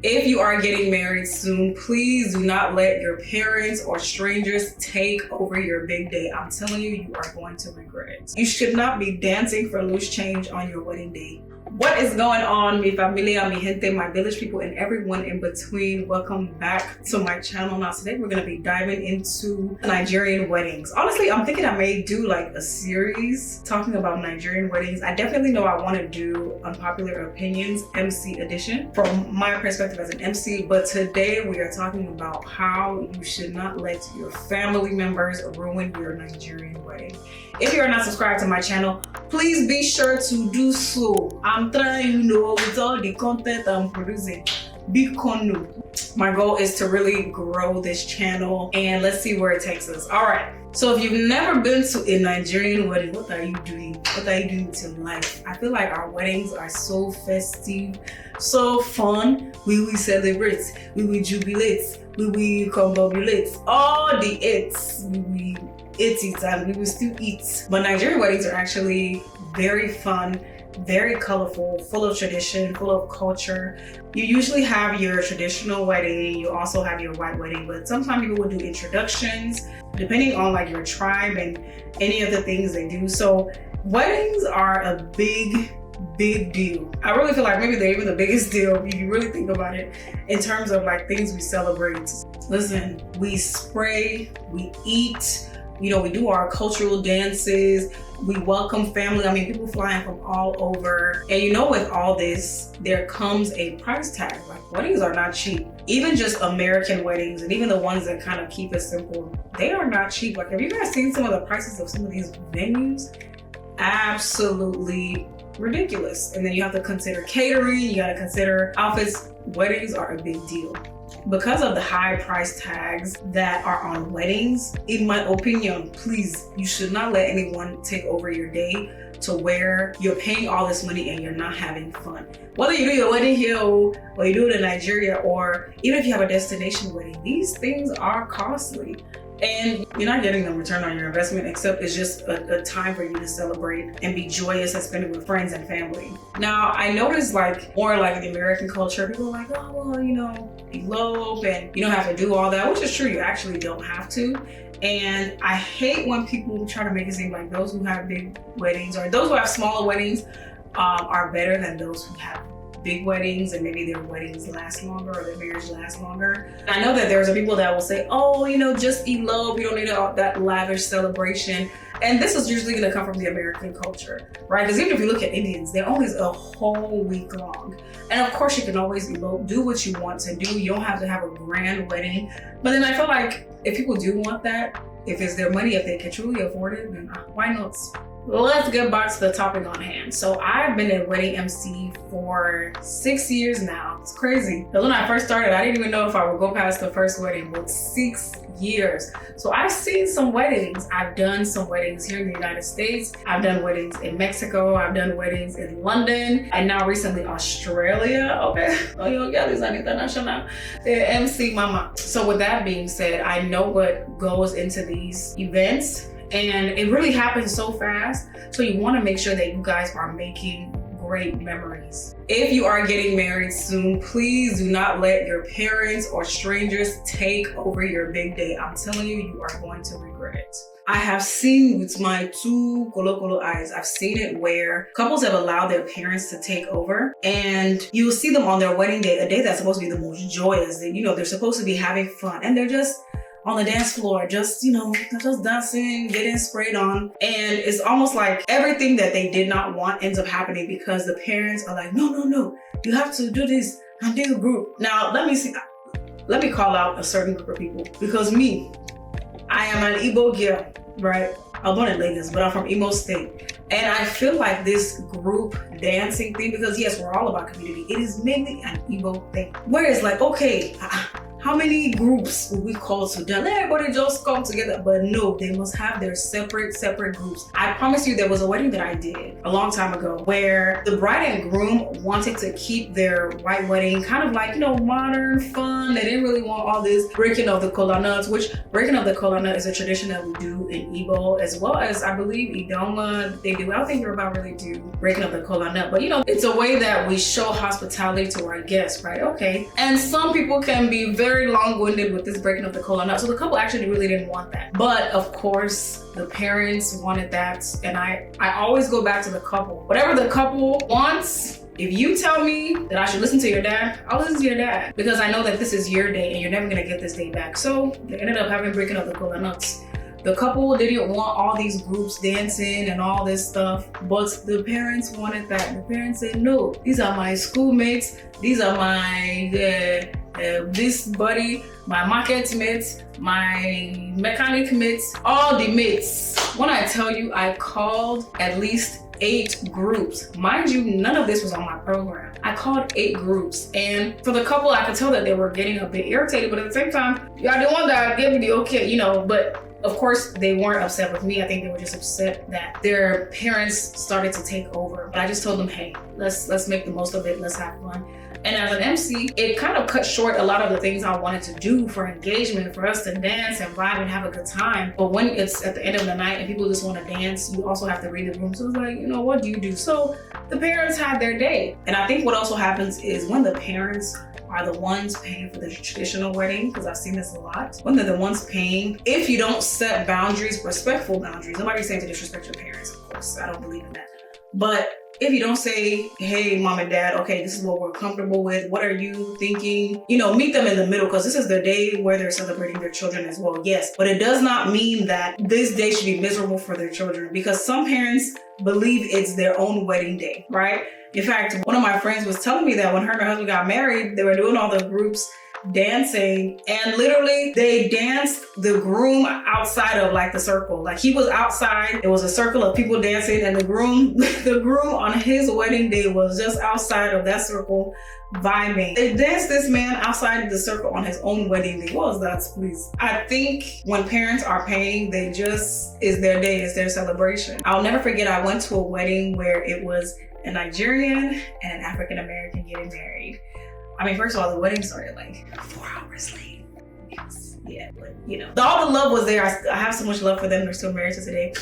If you are getting married soon, please do not let your parents or strangers take over your big day. I'm telling you, you are going to regret it. You should not be dancing for loose change on your wedding day. What is going on, mi familia, mi gente, my village people, and everyone in between? Welcome back to my channel. Now, today we're going to be diving into Nigerian weddings. Honestly, I'm thinking I may do like a series talking about Nigerian weddings. I definitely know I want to do Unpopular Opinions MC edition from my perspective as an MC, but today we are talking about how you should not let your family members ruin your Nigerian wedding. If you are not subscribed to my channel, please be sure to do so. I'm trying, with all the content I'm producing. My goal is to really grow this channel and let's see where it takes us. All right. So if you've never been to a Nigerian wedding, what are you doing? What are you doing with your life? I feel like our weddings are so festive, so fun. We will celebrate, we will jubilate, we will confabulate, all the it's, we will eat it and we will still eat. But Nigerian weddings are actually very fun, very colorful, full of tradition, full of culture. You usually have your traditional wedding, you also have your white wedding, but sometimes people will do introductions depending on like your tribe and any of the things they do. So weddings are a big deal. I really feel like maybe they're even the biggest deal if you really think about it in terms of like things we celebrate. Listen, we spray, we eat, you know, we do our cultural dances, we welcome family. I mean, people flying from all over. And you know, with all this, there comes a price tag. Like, weddings are not cheap. Even just American weddings, and even the ones that kind of keep it simple, they are not cheap. Like, have you guys seen some of the prices of some of these venues? Absolutely ridiculous. And then you have to consider catering, you gotta consider outfits. Weddings are a big deal. Because of the high price tags that are on weddings, in my opinion, please, you should not let anyone take over your day to where you're paying all this money and you're not having fun. Whether you do your wedding here or you do it in Nigeria, or even if you have a destination wedding, these things are costly. And you're not getting the return on your investment, except it's just a time for you to celebrate and be joyous and spend it with friends and family. Now, I noticed like more like in the American culture, people are like, oh, well, you know, elope and you don't have to do all that, which is true, you actually don't have to. And I hate when people try to make it seem like those who have big weddings or those who have smaller weddings are better than those who have big weddings and maybe their weddings last longer or their marriage lasts longer. I know that there's people that will say, oh, you know, just elope, you don't need that lavish celebration. And this is usually gonna come from the American culture, right? Because even if you look at Indians, they're always a whole week long. And of course you can always elope, do what you want to do. You don't have to have a grand wedding. But then I feel like if people do want that, if it's their money, if they can truly afford it, then why not? Let's get back to the topic on hand. So I've been a wedding MC for 6 years now. It's crazy. Because when I first started, I didn't even know if I would go past the first wedding, but 6 years. So I've seen some weddings. I've done some weddings here in the United States. I've done weddings in Mexico. I've done weddings in London. And now recently Australia. Okay. Oh, yo, girl is an international MC mama. So with that being said, I know what goes into these events. And it really happens so fast. So you want to make sure that you guys are making great memories. If you are getting married soon, please do not let your parents or strangers take over your big day. I'm telling you, you are going to regret it. I have seen with my two colo eyes, I've seen it where couples have allowed their parents to take over, and you will see them on their wedding day, a day that's supposed to be the most joyous. You know, they're supposed to be having fun, and they're just on the dance floor, just, you know, just dancing, getting sprayed on. And it's almost like everything that they did not want ends up happening because the parents are like, no, you have to do this and this group. Now, let me call out a certain group of people, because me, I am an Igbo girl, right? I'm born in Lagos, but I'm from Imo State. And I feel like this group dancing thing, because yes, we're all about community, it is mainly an Igbo thing. Where it's like, okay, how many groups would we call to dance? Let everybody just come together. But no, they must have their separate groups. I promise you, there was a wedding that I did a long time ago where the bride and groom wanted to keep their white wedding kind of like, modern, fun. They didn't really want all this breaking of the kola nuts, which breaking of the kola nut is a tradition that we do in Igbo, as well as I believe Idoma, they do. I don't think Yoruba really do breaking of the kola nut, but it's a way that we show hospitality to our guests, right? Okay. And some people can be very long-winded with this breaking of the kola nut. So the couple actually really didn't want that. But of course, the parents wanted that. And I always go back to the couple. Whatever the couple wants, if you tell me that I should listen to your dad, I'll listen to your dad. Because I know that this is your day and you're never gonna get this day back. So they ended up having breaking of the kola nuts. The couple didn't want all these groups dancing and all this stuff, but the parents wanted that. The parents said, no, these are my schoolmates. These are my this buddy, my market mates, my mechanic mates, all the mates. When I tell you, I called at least 8 groups. Mind you, none of this was on my program. I called 8 groups. And for the couple, I could tell that they were getting a bit irritated, but at the same time, y'all the one that gave me the okay, but of course, they weren't upset with me. I think they were just upset that their parents started to take over. But I just told them, hey, let's make the most of it. Let's have fun. And as an MC, it kind of cut short a lot of the things I wanted to do for engagement, for us to dance and vibe and have a good time. But when it's at the end of the night and people just want to dance, you also have to read the room. So it's like, what do you do? So the parents had their day. And I think what also happens is when the parents are the ones paying for the traditional wedding, because I've seen this a lot. When they're the ones paying, if you don't set boundaries, respectful boundaries, nobody's saying to disrespect your parents, of course, I don't believe in that. But if you don't say, hey, mom and dad, okay, this is what we're comfortable with. What are you thinking? Meet them in the middle, because this is their day where they're celebrating their children as well. Yes, but it does not mean that this day should be miserable for their children, because some parents believe it's their own wedding day, right? In fact, one of my friends was telling me that when her and her husband got married, they were doing all the groups dancing, and literally they danced the groom outside of the circle. He was outside, it was a circle of people dancing, and the groom on his wedding day was just outside of that circle vibing. They danced this man outside of the circle on his own wedding day. What was that, please? I think when parents are paying, it's their day, it's their celebration. I'll never forget, I went to a wedding where it was a Nigerian and an African American getting married. I mean, first of all, the wedding started 4 hours late. Yes. Yeah, but all the love was there. I have so much love for them. They're still married to today.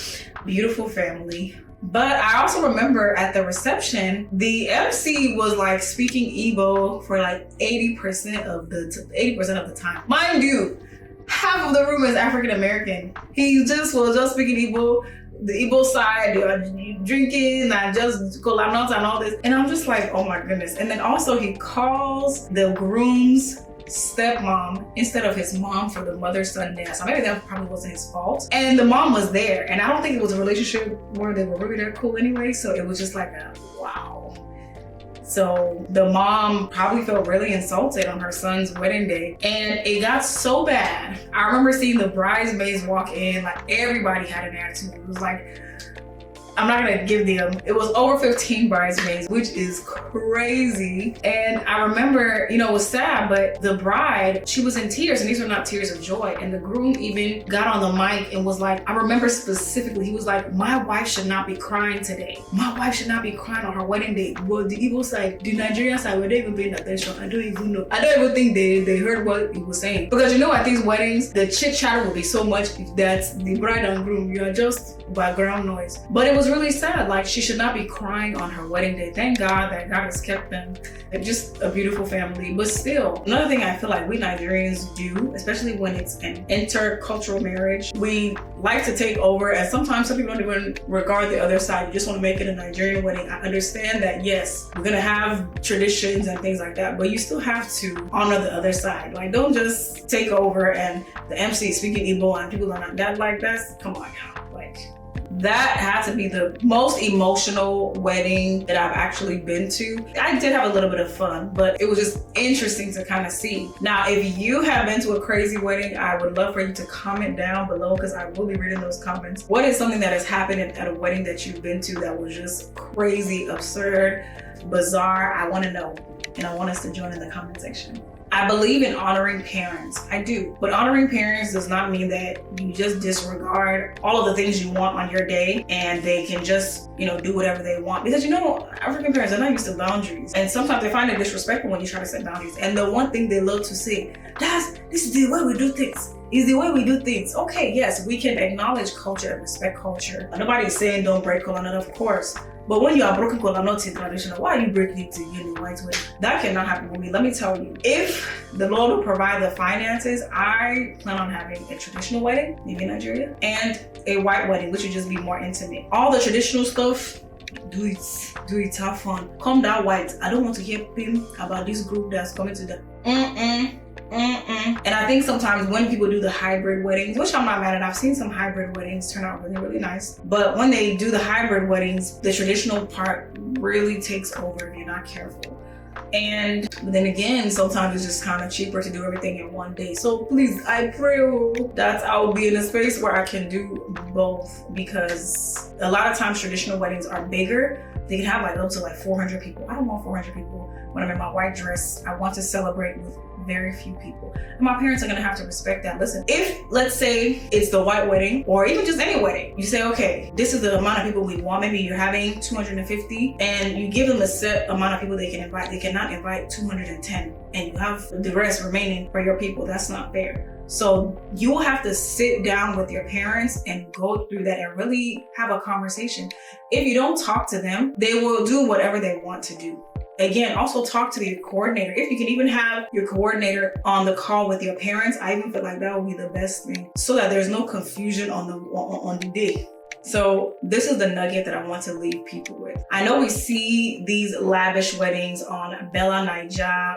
Beautiful family. But I also remember at the reception, the MC was speaking Igbo for 80% of the time. Mind you, half of the room is African American. He was just speaking Igbo. The Igbo side, drinking and just kola nuts and all this. And I'm just like, oh my goodness. And then also he calls the groom's stepmom instead of his mom for the mother-son dance. So maybe that probably wasn't his fault. And the mom was there. And I don't think it was a relationship where they were really that cool anyway. So it was just wow. So the mom probably felt really insulted on her son's wedding day. And it got so bad. I remember seeing the bridesmaids walk in, everybody had an attitude. It was I'm not gonna give them, it was over 15 bridesmaids, which is crazy. And I remember, it was sad, but the bride, she was in tears, and these were not tears of joy. And the groom even got on the mic and was I remember specifically, he was my wife should not be crying today. My wife should not be crying on her wedding day. Well, the Igbo side, the Nigerian side, were they even paying attention? I don't even know. I don't even think they heard what he was saying. Because at these weddings, the chit chat will be so much that the bride and groom, you are just background noise. But it was really sad. She should not be crying on her wedding day. Thank God that God has kept them. They're just a beautiful family. But still, another thing I feel we Nigerians do, especially when it's an intercultural marriage, we like to take over, and sometimes some people don't even regard the other side. You just want to make it a Nigerian wedding. I understand that, yes, we're gonna have traditions and things like that, but you still have to honor the other side. Don't just take over and the MC is speaking Igbo and people are not that that's, come on now. That had to be the most emotional wedding that I've actually been to. I did have a little bit of fun, but it was just interesting to kind of see. Now, if you have been to a crazy wedding, I would love for you to comment down below, because I will be reading those comments. What is something that has happened at a wedding that you've been to that was just crazy, absurd, bizarre? I want to know, and I want us to join in the comment section. I believe in honoring parents. I do. But honoring parents does not mean that you just disregard all of the things you want on your day and they can just, do whatever they want. Because African parents are not used to boundaries. And sometimes they find it disrespectful when you try to set boundaries. And the one thing they love to say, this is the way we do things. Is the way we do things. Okay, yes, we can acknowledge culture and respect culture. Nobody's saying don't break kola nut, of course. But when you are broken kola nut in traditional, why are you breaking it to white way? That cannot happen with me. Let me tell you, if the Lord will provide the finances, I plan on having a traditional wedding, maybe in Nigeria, and a white wedding, which would just be more intimate. All the traditional stuff, do it, have fun. Come that white. I don't want to hear him about this group that's coming to the And I think sometimes when people do the hybrid weddings, which I'm not mad at, I've seen some hybrid weddings turn out really, really nice. But when they do the hybrid weddings, the traditional part really takes over if you're not careful. And then again, sometimes it's just kind of cheaper to do everything in one day. So please, I pray that I will be in a space where I can do both, because a lot of times traditional weddings are bigger. They can have up to 400 people. I don't want 400 people when I'm in my white dress. I want to celebrate with very few people. And my parents are gonna have to respect that. Listen, if let's say it's the white wedding or even just any wedding, you say, okay, this is the amount of people we want. Maybe you're having 250 and you give them a set amount of people they can invite. They cannot invite 210 and you have the rest remaining for your people. That's not fair. So you will have to sit down with your parents and go through that and really have a conversation. If you don't talk to them, they will do whatever they want to do. Again, also talk to your coordinator. If you can even have your coordinator on the call with your parents, I even feel like that would be the best thing, so that there's no confusion on the day. So this is the nugget that I want to leave people with. I know we see these lavish weddings on Bella Naija,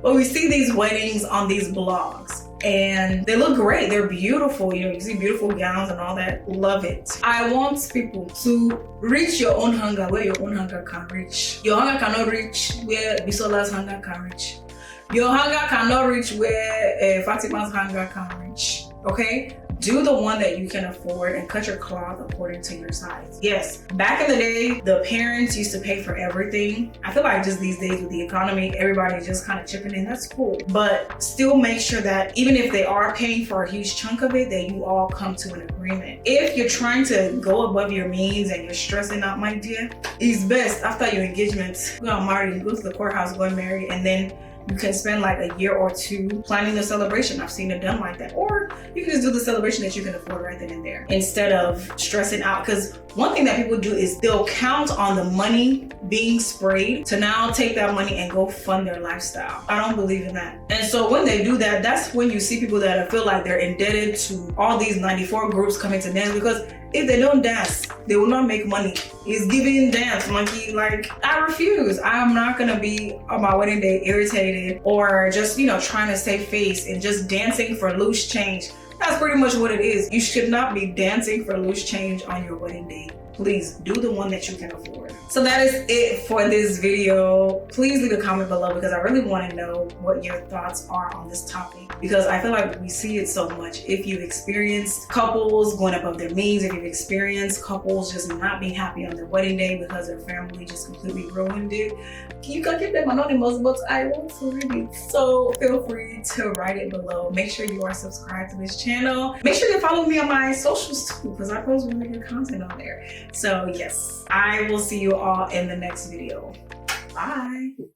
but we see these weddings on these blogs and they look great. They're beautiful. You see beautiful gowns and all that. Love it. I want people to reach your own hunger where your own hunger can reach. Your hunger cannot reach where Bisola's hunger can reach. Your hunger cannot reach where Fatima's hunger can reach. Okay? Do the one that you can afford and cut your cloth according to your size. Yes, back in the day, the parents used to pay for everything. I feel like just these days with the economy, everybody's just kind of chipping in. That's cool. But still make sure that even if they are paying for a huge chunk of it, that you all come to an agreement. If you're trying to go above your means and you're stressing out, my dear, it's best after your engagement, go and marry, go to the courthouse, go and marry, and then you can spend a year or two planning the celebration. I've seen it done like that. Or you can just do the celebration that you can afford right then and there, instead of stressing out. Because one thing that people do is they'll count on the money being sprayed to now take that money and go fund their lifestyle. I don't believe in that. And so when they do that, that's when you see people that feel like they're indebted to all these 94 groups coming to dance, because if they don't dance, they will not make money. It's giving dance monkey. I refuse. I'm not gonna be on my wedding day irritated or just, trying to save face and just dancing for loose change. That's pretty much what it is. You should not be dancing for loose change on your wedding day. Please do the one that you can afford. So that is it for this video. Please leave a comment below, because I really want to know what your thoughts are on this topic, because I feel like we see it so much. If you've experienced couples going above their means, if you've experienced couples just not being happy on their wedding day because their family just completely ruined it, you can keep them anonymous, but I want to read it. So feel free to write it below. Make sure you are subscribed to this channel. Make sure you follow me on my socials too, because I post really good content on there. So yes, I will see you all in the next video. Bye.